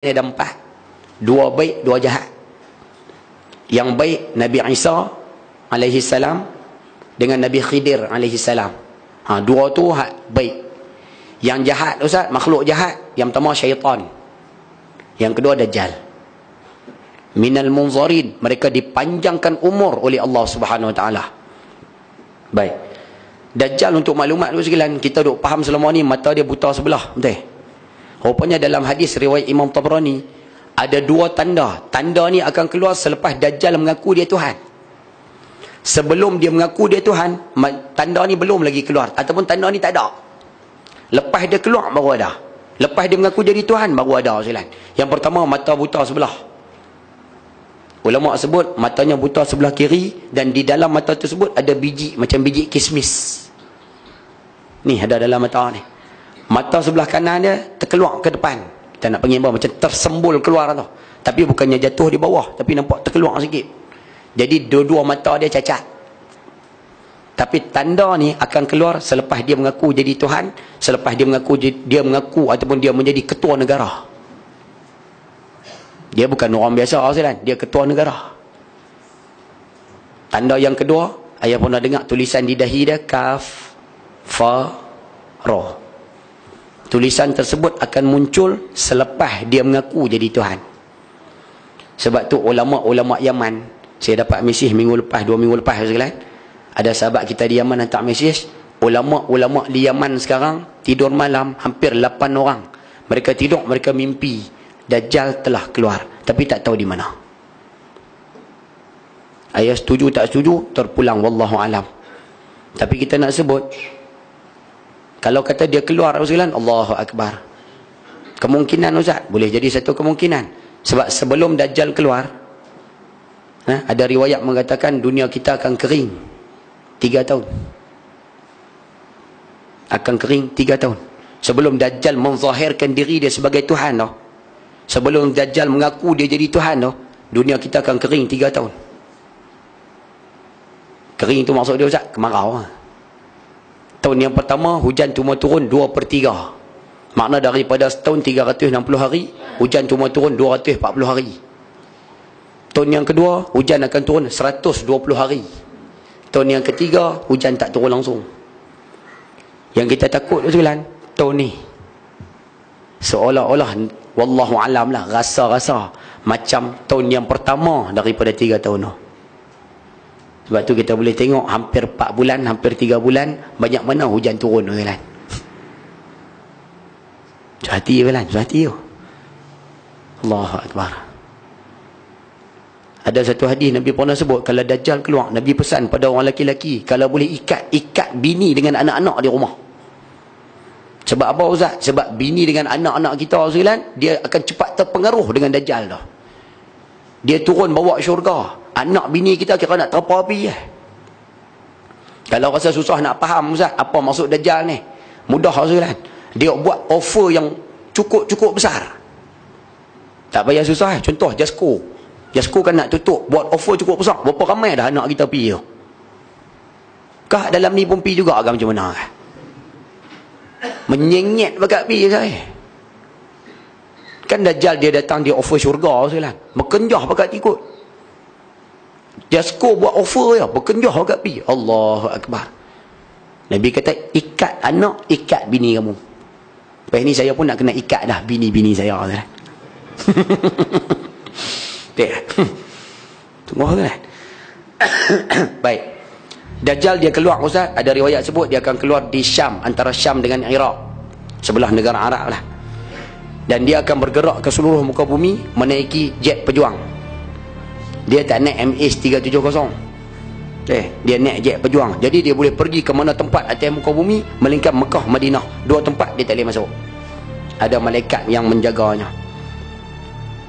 ada 4. 2 baik, 2 jahat. Yang baik Nabi Isa alaihi salam dengan Nabi Khidir alaihi salam. Dua tu baik. Yang jahat Ustaz, makhluk jahat, yang pertama syaitan. Yang kedua Dajjal. Minal munzarin, mereka dipanjangkan umur oleh Allah Subhanahu wa taala. Baik. Dajjal, untuk maklumat dulu sekalian, kita duk faham selama ni mata dia buta sebelah, betul? Rupanya dalam hadis riwayat Imam Tabrani ada 2 tanda. Tanda ni akan keluar selepas Dajjal mengaku dia Tuhan. Sebelum dia mengaku dia Tuhan, tanda ni belum lagi keluar, ataupun tanda ni tak ada. Lepas dia keluar baru ada. Lepas dia mengaku jadi Tuhan baru ada sekalian. Yang pertama, mata buta sebelah. Ulama sebut matanya buta sebelah kiri, dan di dalam mata tersebut ada biji macam biji kismis. Ni ada dalam mata ni. Mata sebelah kanan dia terkeluar ke depan. Kita nak panggil apa? Macam tersembul keluar tu. Tapi bukannya jatuh di bawah, tapi nampak terkeluar sikit. Jadi dua-dua mata dia cacat. Tapi tanda ni akan keluar selepas dia mengaku jadi Tuhan, selepas dia mengaku ataupun dia menjadi ketua negara. Dia bukan orang biasa, dia ketua negara. Tanda yang kedua, ayah pernah dengar tulisan di dahi dia, Kaf Fa Ra. Tulisan tersebut akan muncul selepas dia mengaku jadi Tuhan. Sebab tu ulama-ulama Yaman, saya dapat mesej minggu lepas, 2 minggu lepas sekalian, ada sahabat kita di Yaman hantar mesej, ulama-ulama di Yaman sekarang tidur malam hampir 8 orang. Mereka tidur, mereka mimpi Dajjal telah keluar, tapi tak tahu di mana. Ayah setuju tak setuju, terpulang wallahu alam. Tapi kita nak sebut, kalau kata dia keluar sekalian, Allahu Akbar. Kemungkinan Ustaz, boleh jadi satu kemungkinan. Sebab sebelum Dajjal keluar, ada riwayat mengatakan dunia kita akan kering 3 tahun. Akan kering 3 tahun. Sebelum Dajjal menzahirkan diri dia sebagai Tuhan dah. Sebelum Dajjal mengaku dia jadi Tuhan dah, dunia kita akan kering 3 tahun. Kering tu maksud dia Ustaz, kemarau. Tahun yang pertama hujan cuma turun 2/3. Makna daripada setahun 360 hari, hujan cuma turun 240 hari. Tahun yang kedua hujan akan turun 120 hari. Tahun yang ketiga hujan tak turun langsung. Yang kita takut tu sekalian, tahun ni seolah-olah wallahu alam lah, rasa-rasa macam tahun yang pertama daripada 3 tahun tu. Sebab tu kita boleh tengok hampir 4 bulan, hampir 3 bulan, banyak mana hujan turun tu kan. Hati kan, hati tu. Allahu Akbar. Ada satu hadis Nabi pernah sebut, kalau Dajjal keluar, Nabi pesan pada orang lelaki-lelaki, kalau boleh ikat bini dengan anak-anak di rumah. Sebab apa Ustaz? Sebab bini dengan anak-anak kita sekalian, dia akan cepat terpengaruh dengan Dajjal dah. Dia turun bawa syurga. Anak bini kita kira nak terpa api je. Kalau rasa susah nak faham Ustaz, apa maksud Dajjal ni? Mudah sekalian. Dia buat offer yang cukup besar. Tak payah susah. Contoh Jasko. Jasko kan nak tutup, buat offer cukup besar. Berapa ramai dah anak kita pergi tu? Kah dalam ni pun pergi juga agak macam mana? Menyenyet bakat pergi saya. Kan Dajjal dia datang, dia offer syurga sekalian. Berkenjah bakat ikut. Jasko buat offer ya, berkenjah bakat pergi. Allahu Akbar. Nabi kata, ikat anak, ikat bini kamu. Lepas ni saya pun nak kena ikat dah bini-bini saya. Tunggu kan. Baik. Dajjal dia keluar Ustaz, ada riwayat sebut dia akan keluar di Syam, antara Syam dengan Iraq, sebelah negara Arab lah. Dan dia akan bergerak ke seluruh muka bumi menaiki jet pejuang. Dia tak naik MH370. Dia naik jet pejuang. Jadi dia boleh pergi ke mana tempat atas muka bumi, melingkar Mekah, Madinah. 2 tempat dia tak boleh masuk. Ada malaikat yang menjaganya.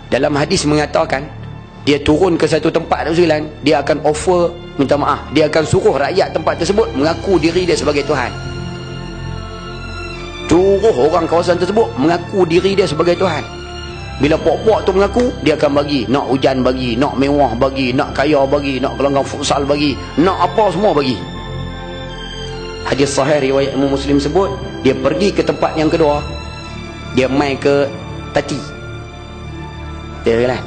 Dalam hadis mengatakan, dia turun ke satu tempat tu sekalian, dia akan offer minta maaf. Dia akan suruh rakyat tempat tersebut mengaku diri dia sebagai Tuhan. Suruh orang kawasan tersebut mengaku diri dia sebagai Tuhan. Bila pok-pok tu mengaku, dia akan bagi. Nak hujan bagi, nak mewah bagi, nak kaya bagi, nak gelanggang futsal bagi, nak apa semua bagi. Hadis sahih riwayat Imam Muslim sebut, dia pergi ke tempat yang kedua, dia mai ke Tati. Dia kan?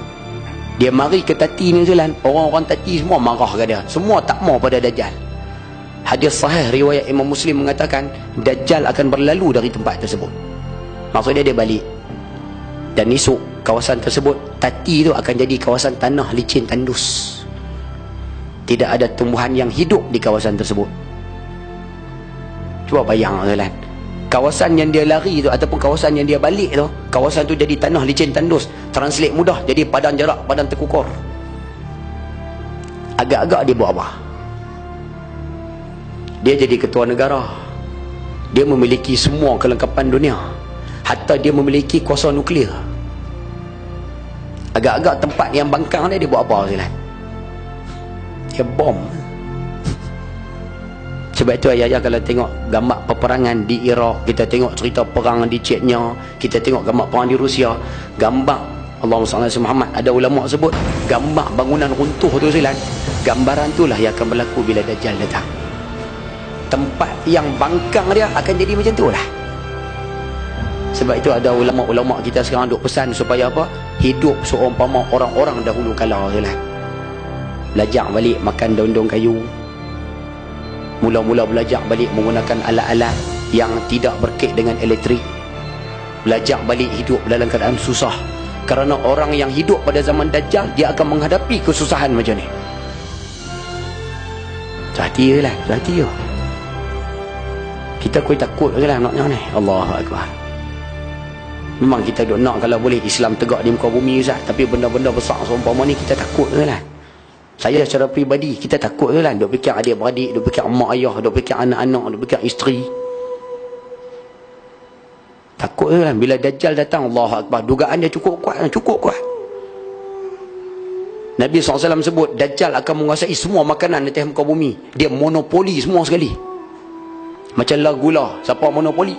Dia mari ke Tati ni Zulan, orang-orang Tati semua marah ke dia, semua tak mau pada Dajjal. Hadis sahih riwayat Imam Muslim mengatakan Dajjal akan berlalu dari tempat tersebut. Maksudnya dia balik. Dan esok kawasan tersebut, Tati tu akan jadi kawasan tanah licin tandus. Tidak ada tumbuhan yang hidup di kawasan tersebut. Cuba bayang Zulan, kawasan yang dia lari tu ataupun kawasan yang dia balik tu, kawasan tu jadi tanah licin tandus. Translate mudah, jadi padang jarak, padang terkukur. Agak-agak dia buat apa? Dia jadi ketua negara. Dia memiliki semua kelengkapan dunia. Hatta dia memiliki kuasa nuklear. Agak-agak tempat yang bangkang dia buat apa Zilan? Dia bom. Sebab itu ayah-ayah kalau tengok gambar peperangan di Iraq, kita tengok cerita perang di Chechnya, kita tengok gambar perang di Rusia, gambar Allahumma salli ala Muhammad, ada ulama sebut gambar bangunan runtuh tu Zilan, gambaran itulah yang akan berlaku bila Dajjal datang. Tempat yang bangkang dia akan jadi macam tu lah. Sebab itu ada ulama-ulama kita sekarang duk pesan supaya apa? Hidup seumpama orang-orang dahulu kala Zilan. Belajar balik makan daun-daun kayu, mula-mula belajar balik menggunakan alat-alat yang tidak berkait dengan elektrik. Belajar balik hidup dalam keadaan susah. Kerana orang yang hidup pada zaman Dajjal, dia akan menghadapi kesusahan macam ni. Hati je lah, hati je. Kita kuih takut je lah naknya ni. Allahu Akbar. Memang kita duk nak kalau boleh Islam tegak di muka bumi Ustaz, tapi benda-benda besar seumpama ni kita takut je lah. Saya secara peribadi, kita takut je lah. Duk fikir adik-beradik, duk fikir mak ayah, duk fikir anak-anak, duk fikir isteri. Takut je lah. Bila Dajjal datang, Allahu Akbar, dugaan dia cukup kuat. Nabi SAW sebut, Dajjal akan menguasai semua makanan di atas muka bumi. Dia monopoli semua sekali. Macam lah gula, siapa monopoli?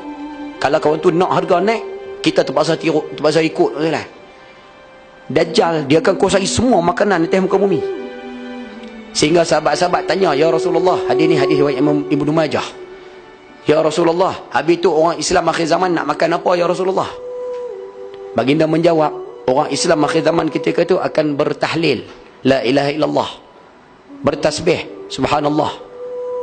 Kalau kawan tu nak harga naik, kita terpaksa ikut je lah. Dajjal, dia akan kuasai semua makanan di atas muka bumi. Sehingga sahabat-sahabat tanya, Ya Rasulullah, hadis ni hadis riwayat Imam Ibnu Majah. Ya Rasulullah, habis tu orang Islam akhir zaman nak makan apa Ya Rasulullah? Baginda menjawab, orang Islam akhir zaman ketika itu akan bertahlil, la ilaha illallah, bertasbih, subhanallah,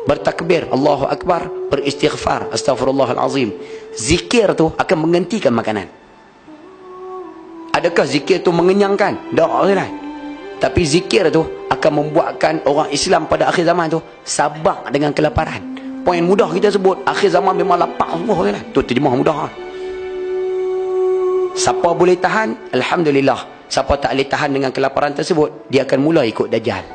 bertakbir, Allahu Akbar, beristighfar, astaghfirullahalazim. Zikir tu akan menghentikan makanan. Adakah zikir tu mengenyangkan? Tak lah. Tapi zikir tu akan membuatkan orang Islam pada akhir zaman tu sabar dengan kelaparan. Poin mudah kita sebut, akhir zaman memang lapar semua kan. Tu terjemah mudah. Siapa boleh tahan, alhamdulillah. Siapa tak boleh tahan dengan kelaparan tersebut, dia akan mula ikut Dajjal.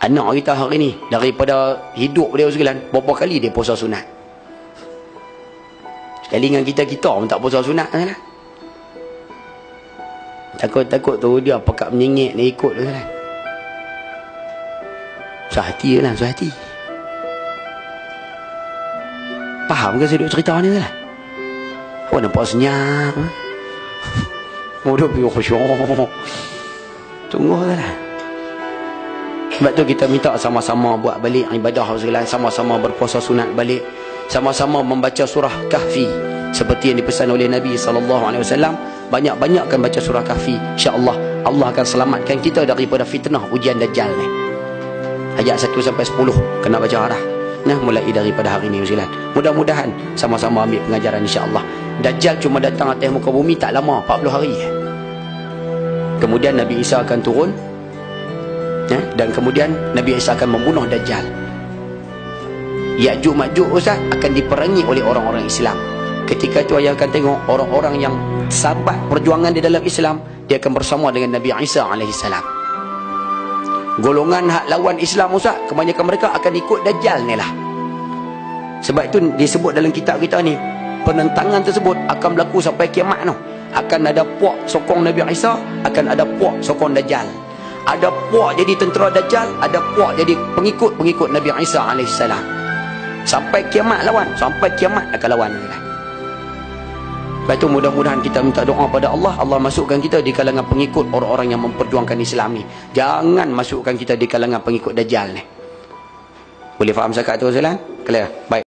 Anak kita hari ni, daripada hidup dia sekalian, berapa kali dia puasa sunat? Sekali dengan kita pun tak puasa sunat kan? Takut-takut tu dia pekat menyengit dia ikut tu kan. Sehati je lah, sehati. Faham ke saya duk cerita ni lah? Oh nampak senyap. Oh dia pergi khusyuk. Tunggu je lah. Sebab tu kita minta sama-sama buat balik ibadah segala, sama-sama berpuasa sunat balik, sama-sama membaca surah Kahfi seperti yang dipesan oleh Nabi SAW. Banyak-banyakkan baca surah Kahfi, insya-Allah Allah akan selamatkan kita daripada fitnah ujian Dajjal ni. Ayat 1-10 kena baca arah. Nah, mulai daripada hari ini Ustaz. Mudah-mudahan sama-sama ambil pengajaran insya-Allah. Dajjal cuma datang atas muka bumi tak lama, 40 hari. Kemudian Nabi Isa akan turun. Dan kemudian Nabi Isa akan membunuh Dajjal. Ya'juj Ma'juj Ustaz akan diperangi oleh orang-orang Islam. Ketika itu ayah akan tengok orang-orang yang sahabat perjuangan di dalam Islam, dia akan bersama dengan Nabi Isa alaihissalam. Golongan hak lawan Islam Ustaz, kebanyakan mereka akan ikut Dajjal ni lah. Sebab itu disebut dalam kitab kita ni, penentangan tersebut akan berlaku sampai kiamat tu. Akan ada puak sokong Nabi Isa, akan ada puak sokong Dajjal. Ada puak jadi tentera Dajjal, ada puak jadi pengikut Nabi Isa alaihissalam. Sampai kiamat lawan, sampai kiamat akan lawan. Sebab itu mudah-mudahan kita minta doa pada Allah, Allah masukkan kita di kalangan pengikut orang-orang yang memperjuangkan Islam ni. Jangan masukkan kita di kalangan pengikut Dajjal ni. Boleh faham zakat tu Ustaz? Clear? Baik.